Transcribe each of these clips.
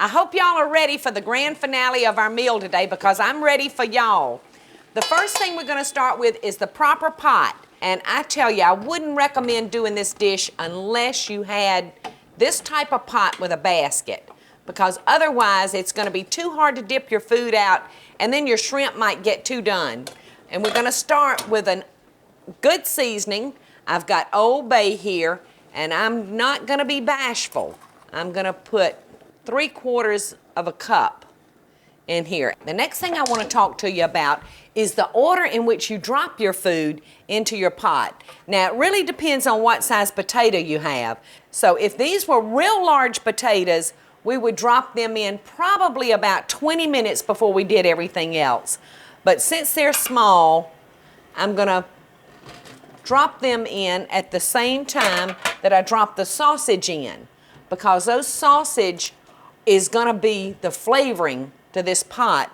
I hope y'all are ready for the grand finale of our meal today because I'm ready for y'all. The first thing we're gonna start with is the proper pot. And I tell you, I wouldn't recommend doing this dish unless you had this type of pot with a basket, because otherwise it's gonna be too hard to dip your food out and then your shrimp might get too done. And we're gonna start with a good seasoning. I've got Old Bay here, and I'm not gonna be bashful. I'm gonna put 3/4 of a cup in here. The next thing I want to talk to you about is the order in which you drop your food into your pot. Now, it really depends on what size potato you have. So if these were real large potatoes, we would drop them in probably about 20 minutes before we did everything else. But since they're small, I'm gonna drop them in at the same time that I drop the sausage in, because those sausage is gonna be the flavoring to this pot.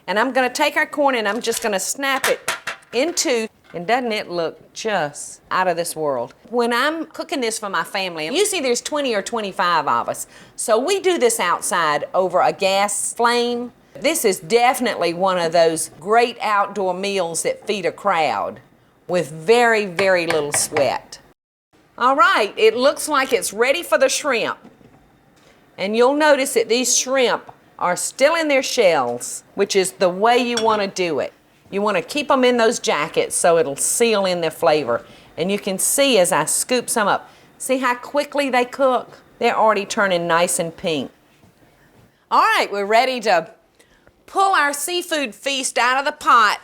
And I'm gonna take our corn and I'm just gonna snap it into, and doesn't it look just out of this world? When I'm cooking this for my family, usually there's 20 or 25 of us, so we do this outside over a gas flame. This is definitely one of those great outdoor meals that feed a crowd with very, very little sweat. All right, it looks like it's ready for the shrimp. And you'll notice that these shrimp are still in their shells, which is the way you want to do it. You want to keep them in those jackets so it'll seal in their flavor. And you can see as I scoop some up, see how quickly they cook? They're already turning nice and pink. All right, we're ready to pull our seafood feast out of the pot.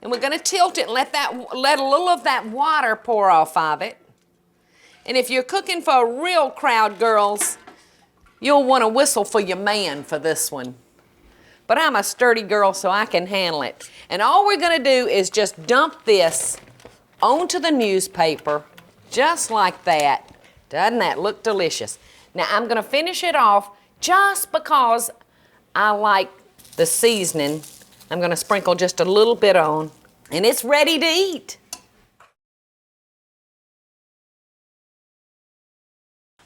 And we're gonna tilt it and let a little of that water pour off of it. And if you're cooking for a real crowd, girls, you'll want to whistle for your man for this one. But I'm a sturdy girl, so I can handle it. And all we're gonna do is just dump this onto the newspaper, just like that. Doesn't that look delicious? Now I'm gonna finish it off just because I like the seasoning. I'm gonna sprinkle just a little bit on, and it's ready to eat.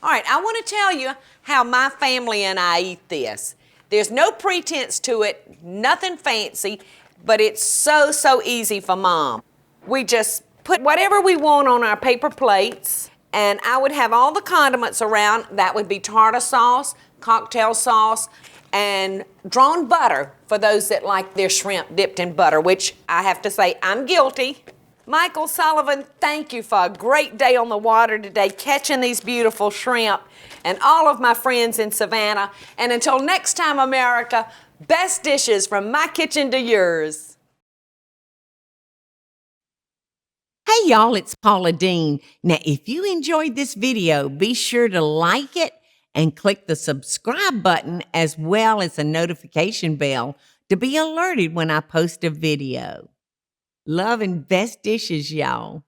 All right, I want to tell you how my family and I eat this. There's no pretense to it, nothing fancy, but it's so, so easy for Mom. We just put whatever we want on our paper plates, and I would have all the condiments around. That would be tartar sauce, cocktail sauce, and drawn butter for those that like their shrimp dipped in butter, which I have to say I'm guilty. Michael Sullivan, thank you for a great day on the water today, catching these beautiful shrimp, and all of my friends in Savannah. And until next time, America, best dishes from my kitchen to yours. Hey y'all, it's Paula Deen. Now, if you enjoyed this video, be sure to like it and click the subscribe button as well as the notification bell to be alerted when I post a video. Love and best dishes, y'all.